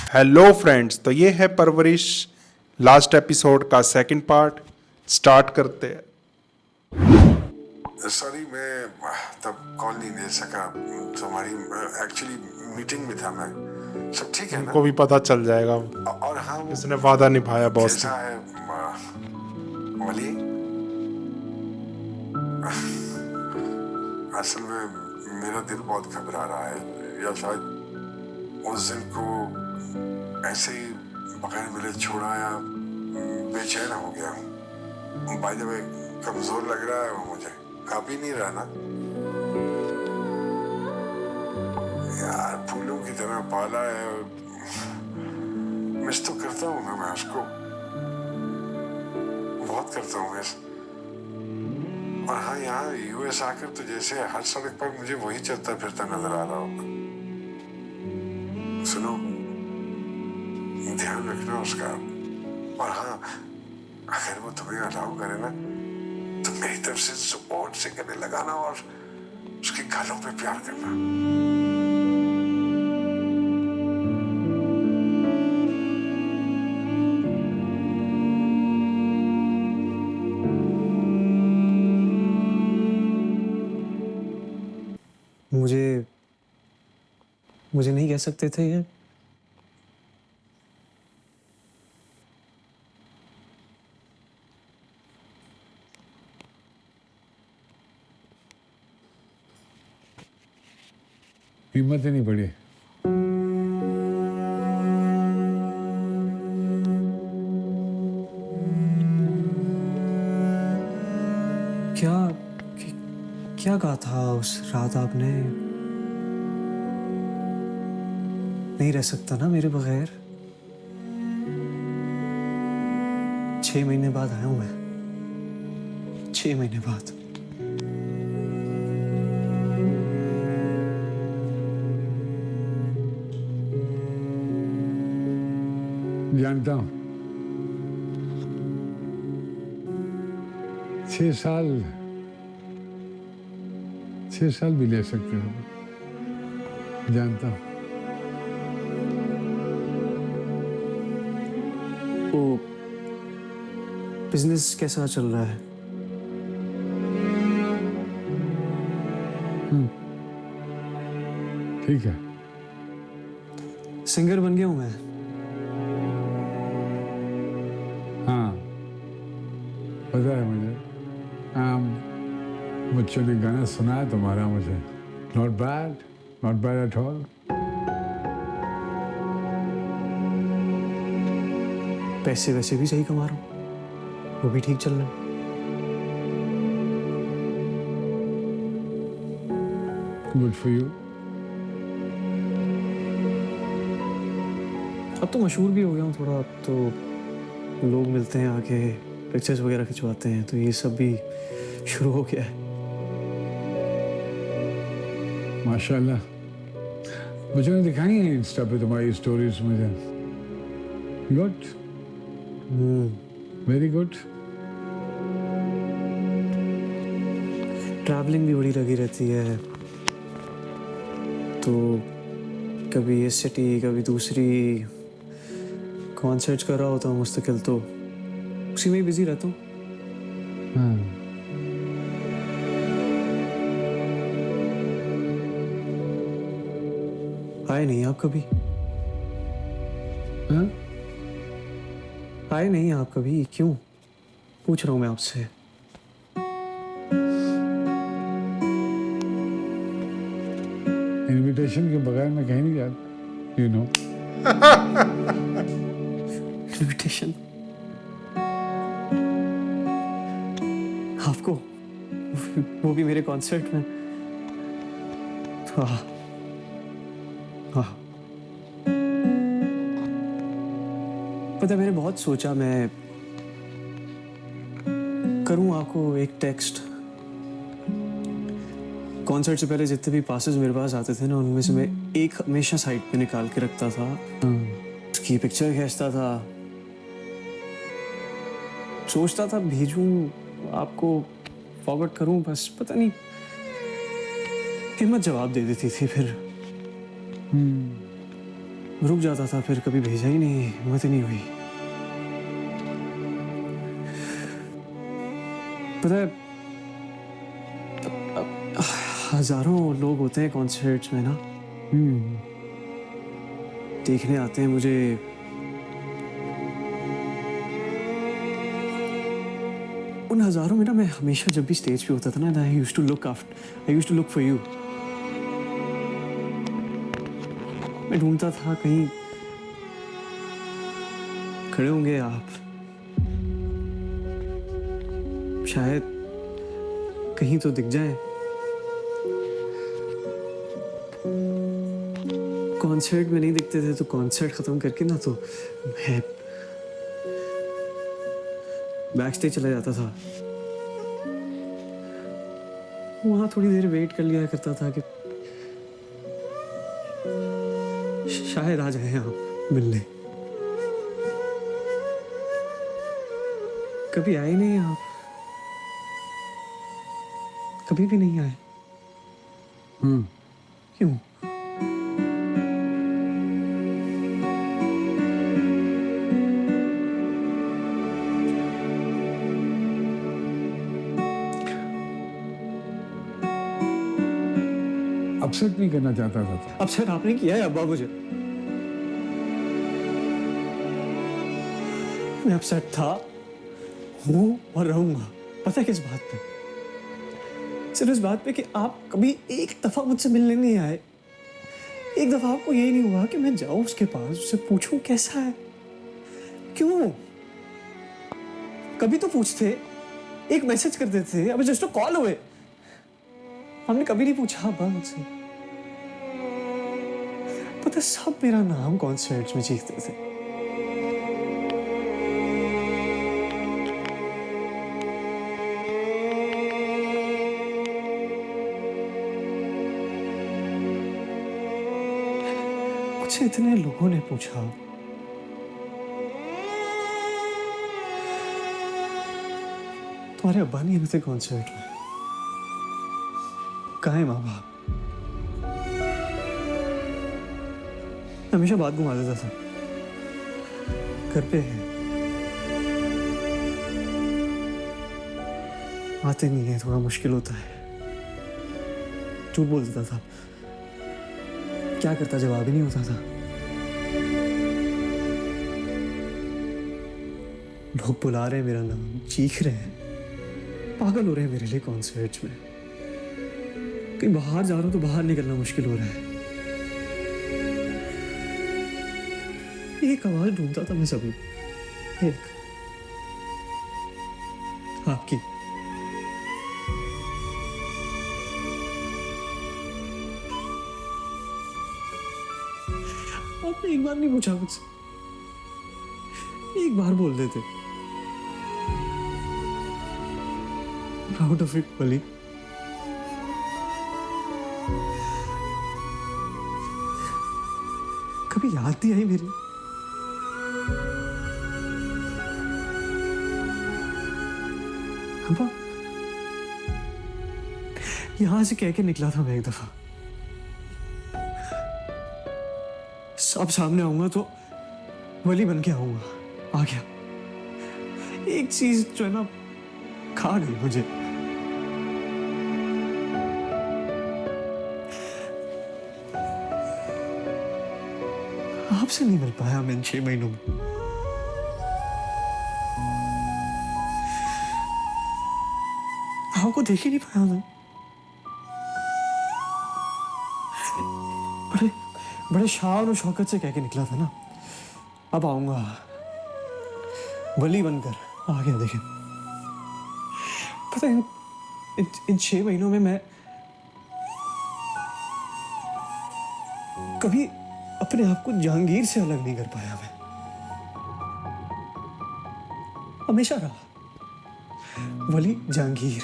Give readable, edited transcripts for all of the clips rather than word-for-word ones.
Hello friends, तो ये है परवरिश लास्ट एपिसोड का सेकंड पार्ट। स्टार्ट करते हैं। सॉरी, मैं तब कॉल नहीं ले सका। तुम्हारी एक्चुअली मीटिंग में था मैं। सब ठीक है ना? उनको भी पता चल जाएगा और हाँ, वो इसने वादा निभाया बॉस कैसा ने। है वली? असल में मेरा दिल बहुत घबरा रहा है, या शायद उस दिन को ऐसे ही बगैर मिले छोड़ा, या बेचैन हो गया हूँ। बाय द वे, कमजोर लग रहा है वो मुझे। काफी नहीं रहा ना यार, फूलों की तरह पाला है। और मिस तो करता हूँ ना मैं उसको, बहुत करता हूँ मिस। और हाँ, यहाँ यूएस आकर तो जैसे हर सड़क पर मुझे वही चलता फिरता नजर आ रहा होगा। सुनो, ध्यान रखना उसका। और हाँ, अगर वो तुम्हें अलाउ करे ना, तो मेरी तरफ से सपोर्ट से गले लगाना और उसके गालों पे प्यार करना। मुझे मुझे नहीं कह सकते थे ये? हिम्मत ही नहीं पड़ी। क्या क्या कहा था उस रात आपने? नहीं रह सकता ना मेरे बगैर? 6 महीने बाद आया हूं मैं, 6 महीने बाद। जानता हूँ 6 साल भी ले सकते हो, जानता हूँ। वो बिजनेस कैसा चल रहा है? ठीक है। सिंगर बन गया हूं मैं। हाँ, पता है मुझे। बच्चों ने गाना सुना है तुम्हारा मुझे। Not bad at all. पैसे वैसे भी सही कमा रहा हूं, वो भी ठीक चल रहा है। Good for you. अब तो मशहूर भी हो गया हूँ थोड़ा। अब तो लोग मिलते हैं आके, पिक्चर्स वगैरह खिंचवाते हैं, तो ये सब भी शुरू हो गया है। माशाल्लाह, बच्चों ने दिखाई है इंस्टा पे तुम्हारी स्टोरीज मुझे। Good, very good. ट्रैवलिंग भी बड़ी लगी रहती है, तो कभी ये सिटी कभी दूसरी। कॉन्सर्ट्स कर रहा होता हूँ मुस्तकिल, तो उसी में ही बिजी रहता हूँ। हाँ, आए नहीं आप कभी? हाँ? आए नहीं आप कभी? क्यों पूछ रहा हूँ मैं आपसे। इनविटेशन के बगैर मैं कहीं नहीं जाता, यू नो। इनविटेशन आपको? वो भी मेरे कॉन्सर्ट में? हाँ हाँ। पता है, मैंने बहुत सोचा मैं करूं आपको एक टेक्स्ट। कॉन्सर्ट से पहले जितने भी पासेस मेरे पास आते थे ना, उनमें से मैं एक हमेशा साइड पे निकाल के रखता था। उसकी पिक्चर खींचता था, सोचता था भेजूं आपको, फॉरवर्ड करूं, बस पता नहीं हिम्मत जवाब दे देती थी फिर। रुक जाता था, फिर कभी भेजा ही नहीं, हिम्मत ही नहीं हुई। पता है, हजारों लोग होते हैं कॉन्सर्ट्स में ना, देखने आते हैं मुझे। उन हजारों में ना, मैं हमेशा जब भी स्टेज पे होता था ना, I used to look for you. मैं ढूंढता था कहीं खड़े होंगे आप, शायद कहीं तो दिख जाए। कॉन्सर्ट में नहीं दिखते थे, तो कॉन्सर्ट खत्म करके ना, तो मैं बैक स्टेज चला जाता था। वहां थोड़ी देर वेट कर लिया करता था कि शायद आ जाए आप मिलने। कभी आए नहीं आप, कभी भी नहीं आए। क्यों? अपसेट नहीं करना चाहता था। अपसेट आपने किया है अब्बा मुझे। मैं अपसेट था, हूं और रहूंगा। पता है किस बात पे? सिर्फ इस बात पे कि आप कभी एक दफा मुझसे मिलने नहीं आए। एक दफा आपको यही नहीं हुआ कि मैं जाऊं उसके पास, उससे पूछूं कैसा है। क्यों? कभी तो पूछते, एक मैसेज कर देते, अब जस्ट कॉल हुए। हमने कभी नहीं पूछा अब्बा मुझसे। पता, सब मेरा नाम कॉन्सर्ट्स में चीखते थे। मुझसे इतने लोगों ने पूछा, तुम्हारे अब्बा नहीं आते कॉन्सर्ट में, कहाँ है माँ बाप? हमेशा बात घुमा देता था, घर पे है, आते नहीं है, थोड़ा मुश्किल होता है। झूठ बोल देता था, क्या करता, जवाब ही नहीं होता था। लोग बुला रहे हैं मेरा नाम, चीख रहे हैं, पागल हो रहे हैं मेरे लिए कॉन्सर्ट्स में। कहीं बाहर जा रहा हूं तो बाहर निकलना मुश्किल हो रहा है। एक आवाज ढूंढता था मैं सभी, एक आपकी। आपने एक बार नहीं पूछा मुझसे, एक बार बोल देते, प्राउड ऑफ इट वली। कभी याद नहीं आई मेरी? अब्बा, यहां से कह के निकला था मैं एक दफा, सब सामने आऊंगा तो वली बन के आऊंगा। आ गया। एक चीज जो है ना, खा गई मुझे। आपसे नहीं मिल पाया मैं इन 6 महीनों में। आपको देख ही नहीं पाया मैं। बड़े बड़े शान और शौकत से कह के निकला था ना, अब आऊंगा, वली बनकर। आ गया। देखें, पता है इन 6 महीनों में मैं कभी अपने आप को जहांगीर से अलग नहीं कर पाया। मैं हमेशा रहा वली जहांगीर।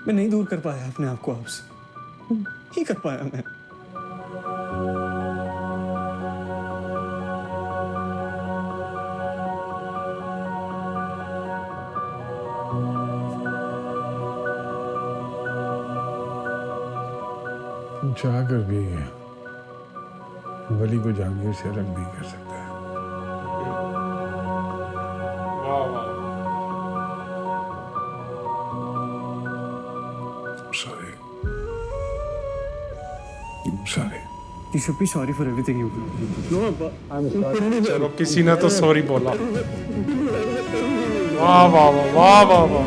मैं नहीं दूर कर पाया अपने आप को आपसे, नहीं कर पाया मैं। चाह कर भी वली को जहांगीर से अलग नहीं कर सकता है। Sorry. Sorry. You should be sorry for everything you do. No, Abba. I'm sorry. चलो किसी ने तो सॉरी बोला। वाह वाह वाह वाह वाह वाह।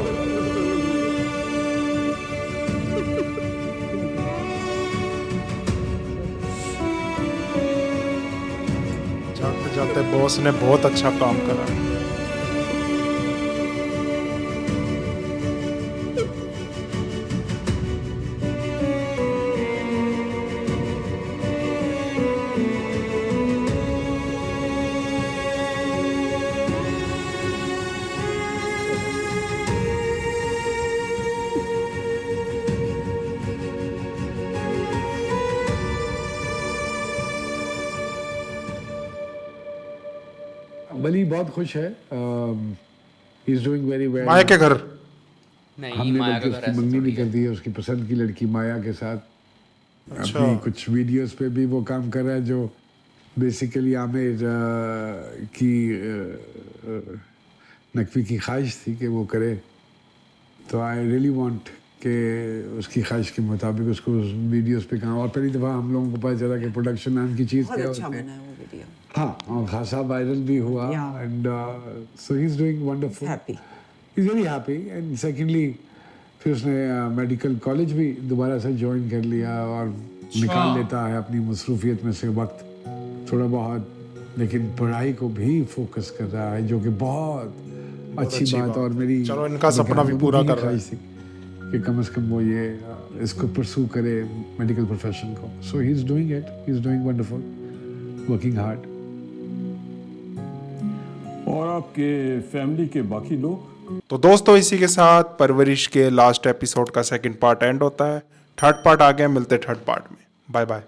जाते जाते बॉस ने बहुत अच्छा काम करा। वली बहुत खुश है। He is doing very well. Maya के घर। नहीं, हमने माया का बल्कि घर उसकी ऐसा मंगनी थोड़ी भी कर दी है उसकी पसंद की लड़की माया के साथ। अच्छा। अपनी कुछ वीडियोस पे भी वो काम कर रहा है जो बेसिकली आमिर की नकवी की ख्वाहिश थी कि वो करे। तो आई रियली वांट कि उसकी ख्वाहिश के मुताबिक उसको उस वीडियोस पे काम। और पहली दफ़ा हम लोगों को पता चला कि प्रोडक्शन नाम की चीज़ बहुत क्या अच्छा होती है। बना है वो वीडियो। हाँ, और खासा वायरल भी हुआ। Yeah. And so he is doing wonderful. Happy. He's very happy. And secondly, फिर उसने मेडिकल कॉलेज भी दोबारा से ज्वाइन कर लिया और निकाल लेता है अपनी मसरूफियत में से वक्त थोड़ा बहुत, लेकिन पढ़ाई को भी फोकस कर रहा है, जो कि बहुत अच्छी बात। और मेरी चलो इनका सपना भी पूरा कर रहा है। ख्वाहिश थी कि कम से कम वो ये इसको परसू करे मेडिकल प्रोफेशन को। So he is doing it, he is doing wonderful, working hard. और आपके फैमिली के बाकी लोग? तो दोस्तों इसी के साथ परवरिश के लास्ट एपिसोड का सेकंड पार्ट एंड होता है। थर्ड पार्ट आ गया, मिलते थर्ड पार्ट में। Bye bye.